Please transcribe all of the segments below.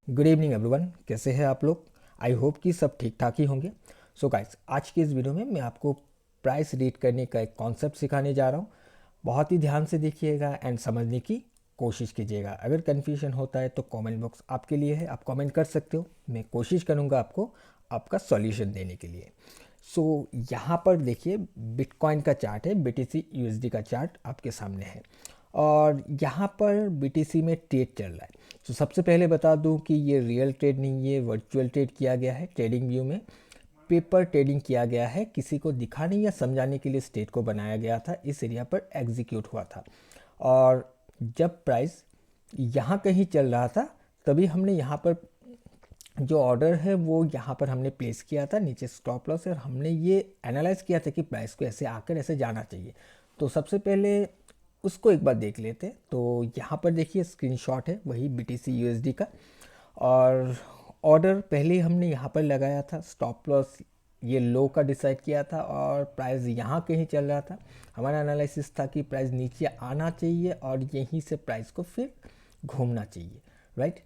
Good evening everyone, कैसे हैं आप लोग। आई होप कि सब ठीक ठाक ही होंगे। सो गाइस, आज की इस वीडियो में मैं आपको प्राइस रीड करने का एक कॉन्सेप्ट सिखाने जा रहा हूँ। बहुत ही ध्यान से देखिएगा एंड समझने की कोशिश कीजिएगा। अगर कन्फ्यूजन होता है तो कमेंट बॉक्स आपके लिए है, आप कमेंट कर सकते हो। मैं कोशिश करूँगा आपको आपका सॉल्यूशन देने के लिए। सो यहाँ पर देखिए, बिटकॉइन का चार्ट है, बीटीसी यूएसडी का चार्ट आपके सामने है और यहाँ पर बीटीसी में ट्रेड चल रहा है। तो सबसे पहले बता दूं कि ये रियल ट्रेड नहीं, ये वर्चुअल ट्रेड किया गया है। ट्रेडिंग व्यू में पेपर ट्रेडिंग किया गया है, किसी को दिखाने या समझाने के लिए स्टेट को बनाया गया था, इस एरिया पर एग्जीक्यूट हुआ था। और जब प्राइस यहाँ कहीं चल रहा था तभी हमने यहाँ पर जो ऑर्डर है वो यहाँ पर हमने प्लेस किया था, नीचे स्टॉप लॉस है, और हमने ये एनालाइज किया था कि प्राइस को ऐसे आकर ऐसे जाना चाहिए। तो सबसे पहले उसको एक बार देख लेते हैं। तो यहाँ पर देखिए स्क्रीनशॉट है वही बीटीसी यूएसडी का, और ऑर्डर पहले हमने यहाँ पर लगाया था, स्टॉप लॉस ये लो का डिसाइड किया था और प्राइस यहाँ कहीं चल रहा था। हमारा एनालिसिस था कि प्राइस नीचे आना चाहिए और यहीं से प्राइस को फिर घूमना चाहिए, राइट।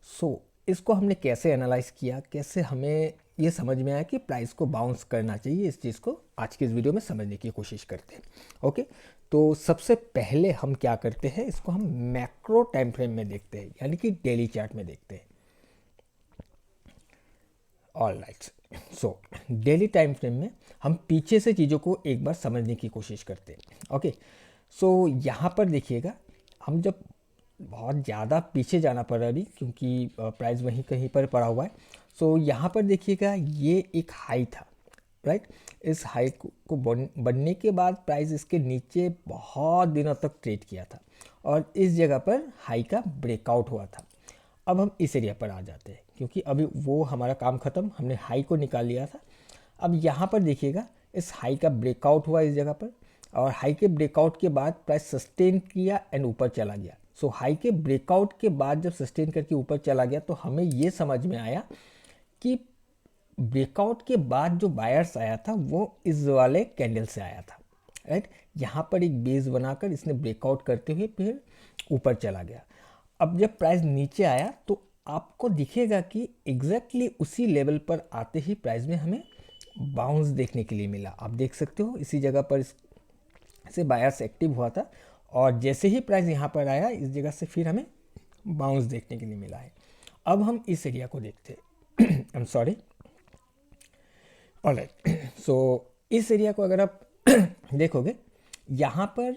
सो इसको हमने कैसे एनालाइज किया, कैसे हमें ये समझ में आया कि प्राइस को बाउंस करना चाहिए, इस चीज़ को आज की इस वीडियो में समझने की कोशिश करते हैं। ओके, तो सबसे पहले हम क्या करते हैं, इसको हम मैक्रो टाइम फ्रेम में देखते हैं, यानी कि डेली चार्ट में देखते हैं। All right, so daily time frame में हम पीछे से चीज़ों को एक बार समझने की कोशिश करते हैं। ओके, सो यहाँ पर देखिएगा, हम जब बहुत ज़्यादा पीछे जाना पड़ रहा है अभी, क्योंकि प्राइस वहीं कहीं पर पड़ा हुआ है। सो यहाँ पर देखिएगा, ये एक हाई था, राइट। इस हाई को बनने के बाद प्राइस इसके नीचे बहुत दिनों तक ट्रेड किया था और इस जगह पर हाई का ब्रेकआउट हुआ था। अब हम इस एरिया पर आ जाते हैं, क्योंकि अभी वो हमारा काम ख़त्म, हमने हाई को निकाल लिया था। अब यहाँ पर देखिएगा, इस हाई का ब्रेकआउट हुआ इस जगह पर, और हाई के ब्रेकआउट के बाद प्राइस सस्टेन किया एंड ऊपर चला गया। सो हाई के ब्रेकआउट के बाद जब सस्टेन करके ऊपर चला गया तो हमें ये समझ में आया कि ब्रेकआउट के बाद जो बायर्स आया था वो इस वाले कैंडल से आया था, राइट। यहाँ पर एक बेस बनाकर इसने ब्रेकआउट करते हुए फिर ऊपर चला गया। अब जब प्राइस नीचे आया तो आपको दिखेगा कि एग्जैक्टली उसी लेवल पर आते ही प्राइस में हमें बाउंस देखने के लिए मिला। आप देख सकते हो इसी जगह पर से बायर्स एक्टिव हुआ था और जैसे ही प्राइस यहाँ पर आया इस जगह से फिर हमें बाउंस देखने के लिए मिला है। अब हम इस एरिया को देखते हैं। I am sorry. ऑलराइट, सो इस एरिया को अगर आप देखोगे, यहाँ पर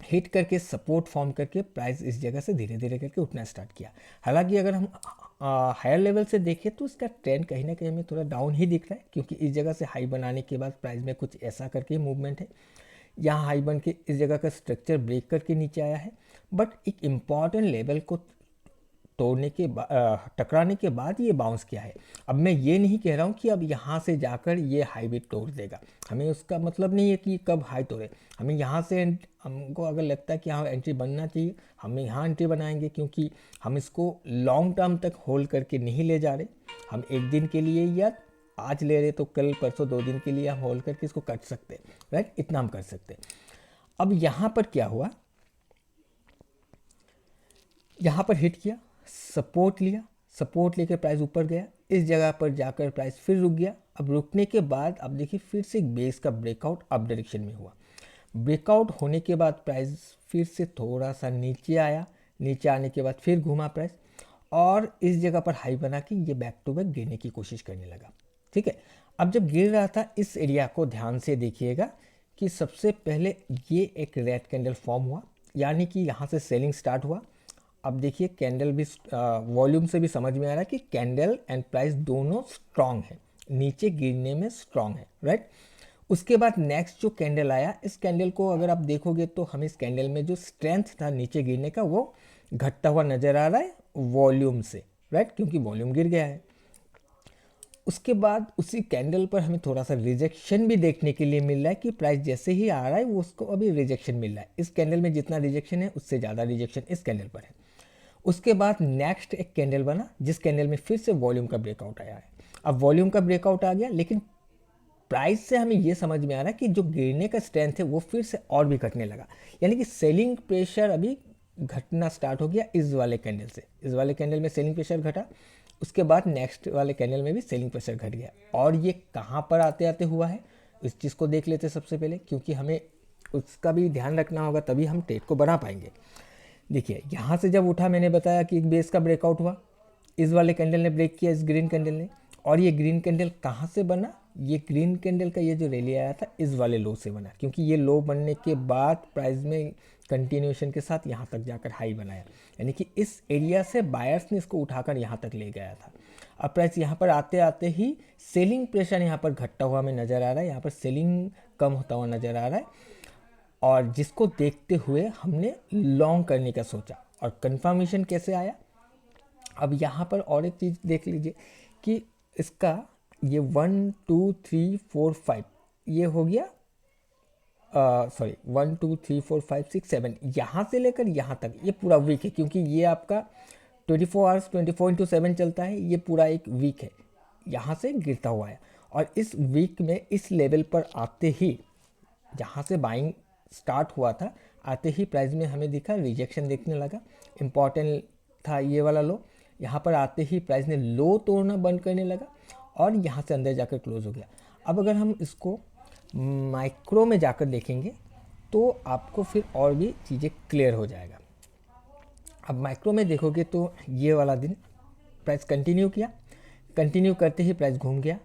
हिट करके सपोर्ट फॉर्म करके प्राइस इस जगह से धीरे धीरे करके उठना स्टार्ट किया। हालांकि अगर हम हायर लेवल से देखें तो इसका ट्रेंड कहीं ना कहीं हमें थोड़ा डाउन ही दिख रहा है, क्योंकि इस जगह से हाई बनाने के बाद प्राइस में कुछ ऐसा करके मूवमेंट है। यहाँ हाई बन के इस जगह का स्ट्रक्चर ब्रेक करके नीचे आया है, बट एक इम्पॉर्टेंट लेवल को तोड़ने के टकराने के बाद ये बाउंस किया है। अब मैं ये नहीं कह रहा हूँ कि अब यहाँ से जाकर ये हाई भी तोड़ देगा, हमें उसका मतलब नहीं है कि कब हाई तोड़े। हमें यहाँ से हमको अगर लगता है कि हाँ एंट्री बनना चाहिए, हमें यहाँ एंट्री बनाएंगे, क्योंकि हम इसको लॉन्ग टर्म तक होल्ड करके नहीं ले जा रहे। हम एक दिन के लिए या आज ले रहे तो कल परसों 2 दिन के लिए हम होल्ड करके इसको कट सकते हैं, राइट। इतना हम कर सकते हैं। अब यहाँ पर क्या हुआ, यहाँ पर हिट किया, सपोर्ट लिया, सपोर्ट लेकर प्राइस ऊपर गया, इस जगह पर जाकर प्राइस फिर रुक गया। अब रुकने के बाद अब देखिए फिर से एक बेस का ब्रेकआउट अप डायरेक्शन में हुआ। ब्रेकआउट होने के बाद प्राइस फिर से थोड़ा सा नीचे आया, नीचे आने के बाद फिर घूमा प्राइस और इस जगह पर हाई बना के ये बैक टू बैक गिरने की कोशिश करने लगा, ठीक है। अब जब गिर रहा था इस एरिया को ध्यान से देखिएगा कि सबसे पहले ये एक रेड कैंडल फॉर्म हुआ, यानी कि यहाँ से सेलिंग स्टार्ट हुआ। अब देखिए कैंडल भी वॉल्यूम से भी समझ में आ रहा है कि कैंडल एंड प्राइस दोनों स्ट्रांग है, नीचे गिरने में स्ट्रांग है, राइट। उसके बाद नेक्स्ट जो कैंडल आया, इस कैंडल को अगर आप देखोगे तो हमें इस कैंडल में जो स्ट्रेंथ था नीचे गिरने का वो घटता हुआ नजर आ रहा है वॉल्यूम से, राइट, क्योंकि वॉल्यूम गिर गया है। उसके बाद उसी कैंडल पर हमें थोड़ा सा रिजेक्शन भी देखने के लिए मिल रहा है कि प्राइस जैसे ही आ रहा है वो उसको अभी रिजेक्शन मिल रहा है। इस कैंडल में जितना रिजेक्शन है उससे ज़्यादा रिजेक्शन इस कैंडल पर है। उसके बाद नेक्स्ट एक कैंडल बना जिस कैंडल में फिर से वॉल्यूम का ब्रेकआउट आया है। अब वॉल्यूम का ब्रेकआउट आ गया, लेकिन प्राइस से हमें ये समझ में आ रहा है कि जो गिरने का स्ट्रेंथ है वो फिर से और भी घटने लगा, यानी कि सेलिंग प्रेशर अभी घटना स्टार्ट हो गया इस वाले कैंडल से। इस वाले कैंडल में सेलिंग प्रेशर घटा, उसके बाद नेक्स्ट वाले कैंडल में भी सेलिंग प्रेशर घट गया। और ये कहाँ पर आते आते हुआ है इस चीज़ को देख लेते सबसे पहले, क्योंकि हमें उसका भी ध्यान रखना होगा, तभी हम ट्रेड को बना पाएंगे। देखिए यहाँ से जब उठा, मैंने बताया कि एक बेस का ब्रेकआउट हुआ, इस वाले कैंडल ने ब्रेक किया, इस ग्रीन कैंडल ने। और ये ग्रीन कैंडल कहाँ से बना, ये ग्रीन कैंडल का ये जो रैली आया था इस वाले लो से बना, क्योंकि ये लो बनने के बाद प्राइस में कंटिन्यूएशन के साथ यहाँ तक जाकर हाई बनाया, यानी कि इस एरिया से बायर्स ने इसको उठाकर यहाँ तक ले गया था। अब प्राइस यहाँ पर आते आते ही सेलिंग प्रेशर यहाँ पर घटता हुआ हमें नज़र आ रहा है, यहाँ पर सेलिंग कम होता हुआ नज़र आ रहा है, और जिसको देखते हुए हमने लॉन्ग करने का सोचा। और कंफर्मेशन कैसे आया, अब यहाँ पर और एक चीज़ देख लीजिए कि इसका ये 1 2 3 4 5 ये हो गया, सॉरी 1 2 3 4 5 6 7, यहाँ से लेकर यहाँ तक ये पूरा वीक है, क्योंकि ये आपका 24 आवर्स 24/7 चलता है, ये पूरा एक वीक है, यहाँ से गिरता हुआ है। और इस वीक में इस लेवल पर आते ही, जहाँ से बाइंग स्टार्ट हुआ था, आते ही प्राइस में हमें दिखा रिजेक्शन देखने लगा, इम्पॉर्टेंट था ये वाला लो। यहाँ पर आते ही प्राइस ने लो तोड़ना बंद करने लगा और यहाँ से अंदर जाकर क्लोज हो गया। अब अगर हम इसको माइक्रो में जाकर देखेंगे तो आपको फिर और भी चीज़ें क्लियर हो जाएगा। अब माइक्रो में देखोगे तो ये वाला दिन प्राइस कंटिन्यू किया, कंटिन्यू करते ही प्राइस घूम गया,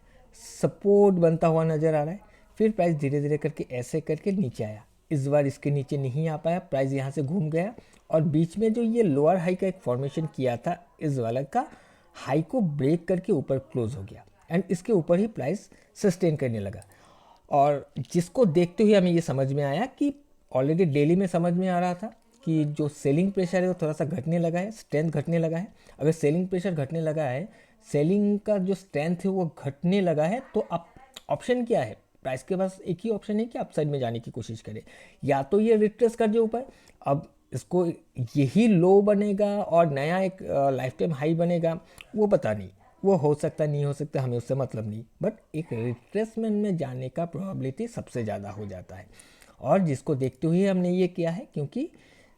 सपोर्ट बनता हुआ नज़र आ रहा है, फिर प्राइस धीरे धीरे करके ऐसे करके नीचे आया। इस बार इसके नीचे नहीं आ पाया, प्राइस यहाँ से घूम गया और बीच में जो ये लोअर हाई का एक फॉर्मेशन किया था इस वाला का, हाई को ब्रेक करके ऊपर क्लोज हो गया एंड इसके ऊपर ही प्राइस सस्टेन करने लगा। और जिसको देखते हुए हमें ये समझ में आया कि ऑलरेडी डेली में समझ में आ रहा था कि जो सेलिंग प्रेशर है वो थोड़ा सा घटने लगा है, स्ट्रेंथ घटने लगा है। अगर सेलिंग प्रेशर घटने लगा है, सेलिंग का जो स्ट्रेंथ है वो घटने लगा है, तो अब ऑप्शन क्या है, प्राइस के पास एक ही ऑप्शन है कि अपसाइड में जाने की कोशिश करे, या तो ये रिट्रेस कर दे ऊपर, अब इसको यही लो बनेगा और नया एक लाइफ टाइम हाई बनेगा, वो पता नहीं, वो हो सकता नहीं हो सकता, हमें उससे मतलब नहीं, बट एक रिट्रेसमेंट में जाने का प्रोबेबिलिटी सबसे ज़्यादा हो जाता है। और जिसको देखते हुए हमने ये किया है, क्योंकि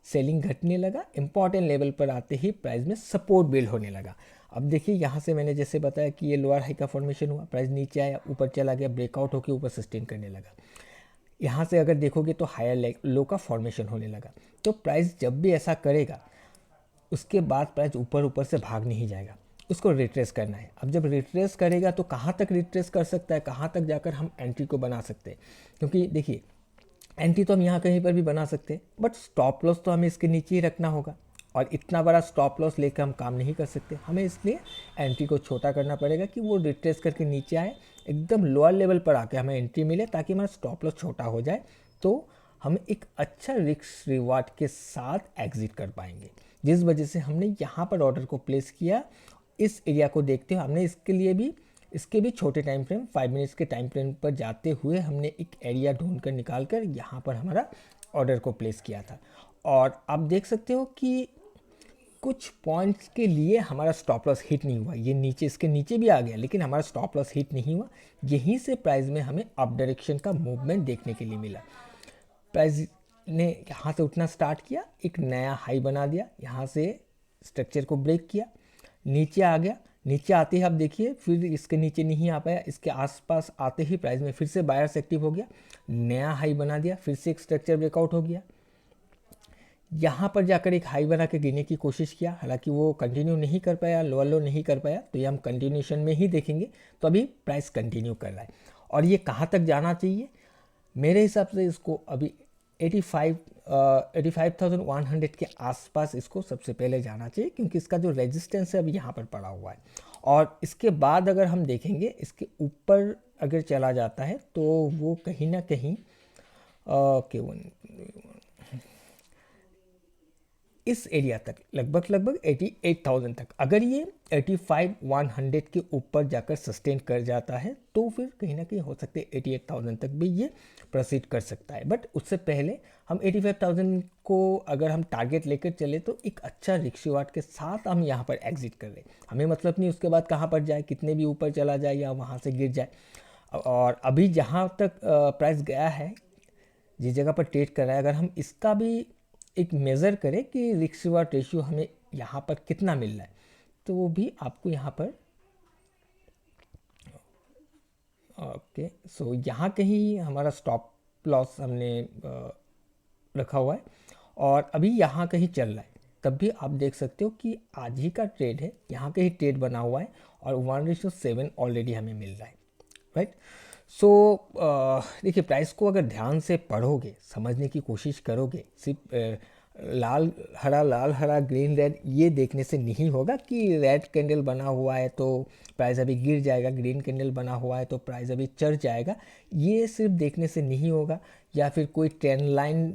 सेलिंग घटने लगा, इंपॉर्टेंट लेवल पर आते ही प्राइस में सपोर्ट बिल्ड होने लगा। अब देखिए यहाँ से मैंने जैसे बताया कि ये लोअर हाई का फॉर्मेशन हुआ, प्राइस नीचे आया, ऊपर चला गया, ब्रेकआउट होकर ऊपर सस्टेन करने लगा। यहाँ से अगर देखोगे तो हायर लो का फॉर्मेशन होने लगा। तो प्राइस जब भी ऐसा करेगा उसके बाद प्राइस ऊपर ऊपर से भाग नहीं जाएगा, उसको रिट्रेस करना है। अब जब रिट्रेस करेगा तो कहाँ तक रिट्रेस कर सकता है, कहाँ तक जाकर हम एंट्री को बना सकते हैं, क्योंकि देखिए एंट्री तो हम यहाँ कहीं पर भी बना सकते हैं, बट स्टॉप लॉस तो हमें इसके नीचे ही रखना होगा, और इतना बड़ा स्टॉप लॉस लेकर हम काम नहीं कर सकते, हमें इसलिए एंट्री को छोटा करना पड़ेगा कि वो रिट्रेस करके नीचे आए, एकदम लोअर लेवल पर आके हमें एंट्री मिले, ताकि हमारा स्टॉप लॉस छोटा हो जाए, तो हम एक अच्छा रिस्क रिवार्ड के साथ एग्जिट कर पाएंगे। जिस वजह से हमने यहाँ पर ऑर्डर को प्लेस किया, इस एरिया को देखते हुए हमने इसके भी छोटे टाइम फ्रेम 5 मिनट्स के टाइम फ्रेम पर जाते हुए हमने एक एरिया ढूंढ कर निकाल कर यहाँ पर हमारा ऑर्डर को प्लेस किया था। और आप देख सकते हो कि कुछ पॉइंट्स के लिए हमारा स्टॉप लॉस हिट नहीं हुआ, ये नीचे इसके नीचे भी आ गया, लेकिन हमारा स्टॉप लॉस हिट नहीं हुआ। यहीं से प्राइस में हमें अप डायरेक्शन का मूवमेंट देखने के लिए मिला। प्राइस ने यहाँ से उठना स्टार्ट किया, एक नया हाई बना दिया, यहाँ से स्ट्रक्चर को ब्रेक किया, नीचे आ गया, नीचे आते ही आप देखिए फिर इसके नीचे नहीं आ पाया, इसके आसपास आते ही प्राइस में फिर से बायर्स एक्टिव हो गया, नया हाई बना दिया, फिर से एक स्ट्रक्चर ब्रेकआउट हो गया, यहाँ पर जाकर एक हाई बना के गिरने की कोशिश किया, हालांकि वो कंटिन्यू नहीं कर पाया, लोअर लो नहीं कर पाया, तो ये हम कंटिन्यूशन में ही देखेंगे। तो अभी प्राइस कंटिन्यू कर रहा है, और ये कहाँ तक जाना चाहिए, मेरे हिसाब से इसको अभी 85,100 के आसपास इसको सबसे पहले जाना चाहिए, क्योंकि इसका जो रेजिस्टेंस है अभी यहाँ पर पड़ा हुआ है। और इसके बाद अगर हम देखेंगे इसके ऊपर अगर चला जाता है तो वो कहीं ना कहीं इस एरिया तक लगभग 88,000 तक, अगर ये 85,100 के ऊपर जाकर सस्टेन कर जाता है तो फिर कहीं ना कहीं हो सकते हैं 88,000 तक भी ये प्रोसीड कर सकता है। बट उससे पहले हम 85,000 को अगर हम टारगेट लेकर चले तो एक अच्छा रिक्शे वाट के साथ हम यहाँ पर एग्जिट कर रहे हैं, हमें मतलब नहीं उसके बाद कहाँ पर जाए, कितने भी ऊपर चला जाए या वहाँ से गिर जाए। और अभी जहाँ तक प्राइस गया है, जिस जगह पर ट्रेड कर रहा है, अगर हम इसका भी एक मेज़र करें कि रिस्क रिवार्ड रेशियो हमें यहाँ पर कितना मिल रहा है, तो वो भी आपको यहाँ पर ओके। सो यहाँ कहीं हमारा स्टॉप लॉस हमने रखा हुआ है और अभी यहाँ कहीं चल रहा है, तब भी आप देख सकते हो कि आज ही का ट्रेड है, यहाँ कहीं ट्रेड बना हुआ है और 1:7 ऑलरेडी हमें मिल रहा है, राइट। सो देखिए, प्राइस को अगर ध्यान से पढ़ोगे, समझने की कोशिश करोगे, सिर्फ लाल हरा ग्रीन रेड ये देखने से नहीं होगा कि रेड कैंडल बना हुआ है तो प्राइस अभी गिर जाएगा, ग्रीन कैंडल बना हुआ है तो प्राइस अभी चढ़ जाएगा, ये सिर्फ देखने से नहीं होगा। या फिर कोई ट्रेंड लाइन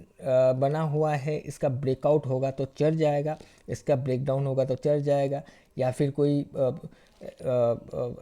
बना हुआ है, इसका ब्रेकआउट होगा तो चढ़ जाएगा, इसका ब्रेकडाउन होगा तो चढ़ जाएगा, या फिर कोई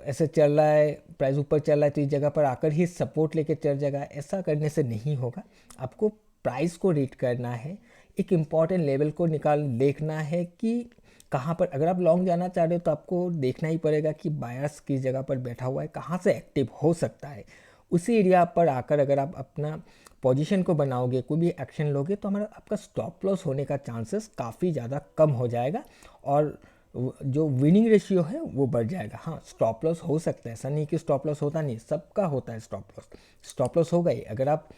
ऐसे चल रहा है, प्राइस ऊपर चल रहा है तो इस जगह पर आकर ही सपोर्ट लेके चढ़ जाएगा, ऐसा करने से नहीं होगा। आपको प्राइस को रीड करना है, एक इम्पॉर्टेंट लेवल को देखना है कि कहाँ पर, अगर आप लॉन्ग जाना चाह रहे हो तो आपको देखना ही पड़ेगा कि बायर्स किस जगह पर बैठा हुआ है, कहाँ से एक्टिव हो सकता है। उसी एरिया पर आकर अगर आप अपना पोजीशन को बनाओगे, कोई भी एक्शन लोगे, तो हमारा आपका स्टॉप लॉस होने का चांसेस काफ़ी ज़्यादा कम हो जाएगा और जो विनिंग रेशियो है वो बढ़ जाएगा। हाँ, स्टॉप लॉस हो सकता है, ऐसा नहीं कि स्टॉप लॉस होता नहीं, सबका होता है स्टॉप लॉस होगा ही। अगर आप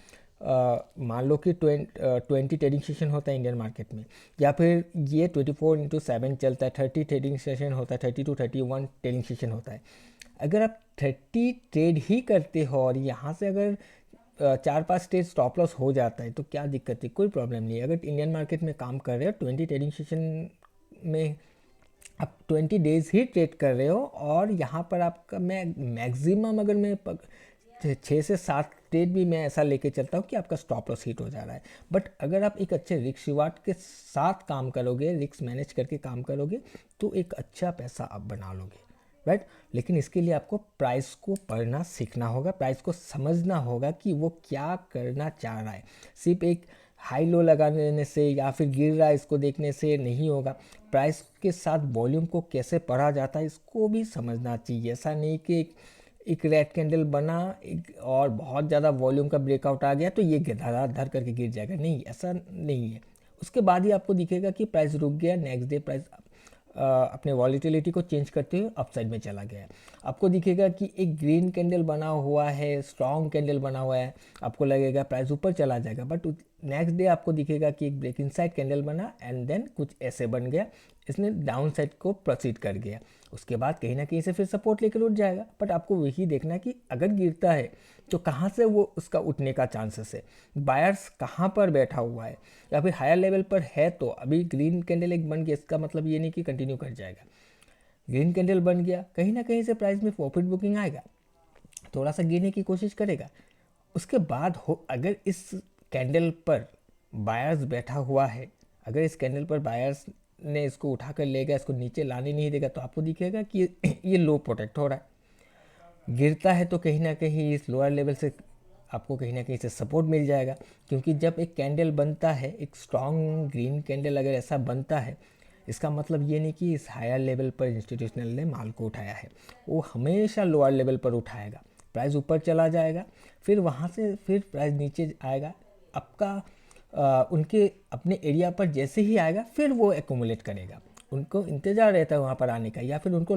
मान लो कि 20 ट्रेडिंग सेशन होता है इंडियन मार्केट में, या फिर ये 24/7 चलता है, 30 ट्रेडिंग सेशन होता है, 30 to 31 ट्रेडिंग सेशन होता है। अगर आप 30 ट्रेड ही करते हो और यहाँ से अगर 4-5 ट्रेड स्टॉप लॉस हो जाता है तो क्या दिक्कत है? कोई प्रॉब्लम नहीं है। अगर इंडियन मार्केट में काम कर रहे हो, 20 ट्रेडिंग सेशन में आप 20 डेज ही ट्रेड कर रहे हो और यहाँ पर आपका मैं मैक्सिमम, अगर मैं 6 से 7 ट्रेड भी मैं ऐसा लेके चलता हूँ कि आपका स्टॉप लॉस हिट हो जा रहा है। बट अगर आप एक अच्छे रिस्क रिवार्ड के साथ काम करोगे, रिस्क मैनेज करके काम करोगे, तो एक अच्छा पैसा आप बना लोगे, राइट। लेकिन इसके लिए आपको प्राइस को पढ़ना सीखना होगा, प्राइस को समझना होगा कि वो क्या करना चाह रहा है। सिर्फ एक हाई लो लगा देने से या फिर गिर रहा है इसको देखने से नहीं होगा। प्राइस के साथ वॉल्यूम को कैसे पढ़ा जाता है इसको भी समझना चाहिए। ऐसा नहीं कि एक रेड कैंडल बना और बहुत ज़्यादा वॉल्यूम का ब्रेकआउट आ गया तो ये धर करके गिर जाएगा, नहीं, ऐसा नहीं है। उसके बाद ही आपको दिखेगा कि प्राइस रुक गया, नेक्स्ट डे प्राइस अपने वॉलीटिलिटी को चेंज करते हुए अपसाइड में चला गया है। आपको दिखेगा कि एक ग्रीन कैंडल बना हुआ है, स्ट्रॉन्ग कैंडल बना हुआ है, आपको लगेगा प्राइस ऊपर चला जाएगा, बट नेक्स्ट डे आपको दिखेगा कि एक ब्रेक इनसाइड कैंडल बना एंड देन कुछ ऐसे बन गया, इसने डाउन साइड को प्रोसीड कर गया। उसके बाद कहीं ना कहीं से फिर सपोर्ट लेकर उठ जाएगा। बट आपको वही देखना है कि अगर गिरता है तो कहाँ से वो उसका उठने का चांसेस है, बायर्स कहाँ पर बैठा हुआ है, या फिर हायर लेवल पर है तो अभी ग्रीन कैंडल एक बन गया, इसका मतलब ये नहीं कि कंटिन्यू कर जाएगा। ग्रीन कैंडल बन गया, कहीं ना कहीं से प्राइस में प्रॉफिट बुकिंग आएगा, थोड़ा सा गिरने की कोशिश करेगा। उसके बाद अगर इस कैंडल पर बायर्स बैठा हुआ है, अगर इस कैंडल पर बायर्स ने इसको उठा कर लेगा, इसको नीचे लाने नहीं देगा, तो आपको दिखेगा कि ये लो प्रोटेक्ट हो रहा है। गिरता है तो कहीं ना कहीं इस लोअर लेवल से आपको कहीं ना कहीं से सपोर्ट मिल जाएगा, क्योंकि जब एक कैंडल बनता है, एक स्ट्रॉन्ग ग्रीन कैंडल अगर ऐसा बनता है, इसका मतलब ये नहीं कि इस हायर लेवल पर इंस्टीट्यूशनल ने माल को उठाया है, वो हमेशा लोअर लेवल पर उठाएगा, प्राइस ऊपर चला जाएगा, फिर वहाँ से फिर प्राइस नीचे आएगा, आपका उनके अपने एरिया पर जैसे ही आएगा फिर वो एक्यूमुलेट करेगा, उनको इंतज़ार रहता है वहाँ पर आने का, या फिर उनको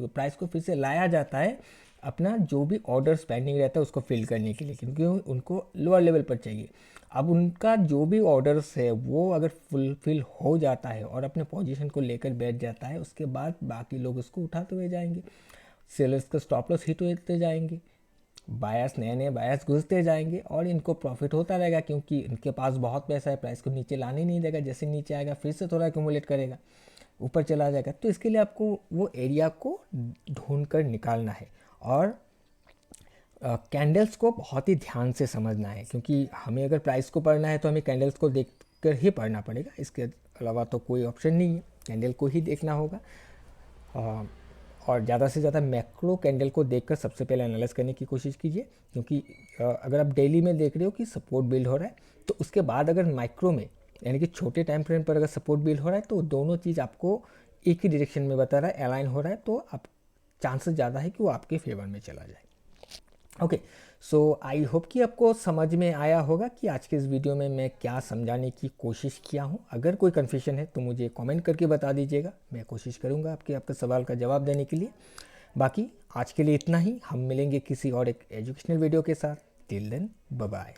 प्राइस को फिर से लाया जाता है अपना जो भी ऑर्डर्स पेंडिंग रहता है उसको फिल करने के लिए, क्योंकि उनको लोअर लेवल पर चाहिए। अब उनका जो भी ऑर्डर्स है वो अगर फुलफिल हो जाता है और अपने पोजीशन को लेकर बैठ जाता है, उसके बाद बाकी लोग उसको उठाते हुए जाएंगे, सेलर्स का स्टॉप लॉस हिट होते जाएंगे, बायर्स नए बायर्स घुसते जाएंगे और इनको प्रॉफिट होता रहेगा, क्योंकि इनके पास बहुत पैसा है, प्राइस को नीचे लाने नहीं देगा, जैसे नीचे आएगा फिर से थोड़ा एक्यूमुलेट करेगा, ऊपर चला जाएगा। तो इसके लिए आपको वो एरिया को ढूंढ कर निकालना है और कैंडल्स को बहुत ही ध्यान से समझना है, क्योंकि हमें अगर प्राइस को पढ़ना है तो हमें कैंडल्स को देख कर ही पढ़ना पड़ेगा, इसके अलावा तो कोई ऑप्शन नहीं है, कैंडल को ही देखना होगा। और ज़्यादा से ज़्यादा मैक्रो कैंडल को देखकर सबसे पहले एनालाइज करने की कोशिश कीजिए, क्योंकि अगर आप डेली में देख रहे हो कि सपोर्ट बिल्ड हो रहा है, तो उसके बाद अगर माइक्रो में यानी कि छोटे टाइम फ्रेम पर अगर सपोर्ट बिल्ड हो रहा है तो दोनों चीज़ आपको एक ही डायरेक्शन में बता रहा है, अलाइन हो रहा है, तो आप चांसेस ज़्यादा है कि वो आपके फेवर में चला जाए। ओके, सो आई होप कि आपको समझ में आया होगा कि आज के इस वीडियो में मैं क्या समझाने की कोशिश किया हूँ। अगर कोई कन्फ्यूजन है तो मुझे कमेंट करके बता दीजिएगा, मैं कोशिश करूँगा आपके सवाल का जवाब देने के लिए। बाकी आज के लिए इतना ही, हम मिलेंगे किसी और एक एजुकेशनल वीडियो के साथ। Till then, bye bye.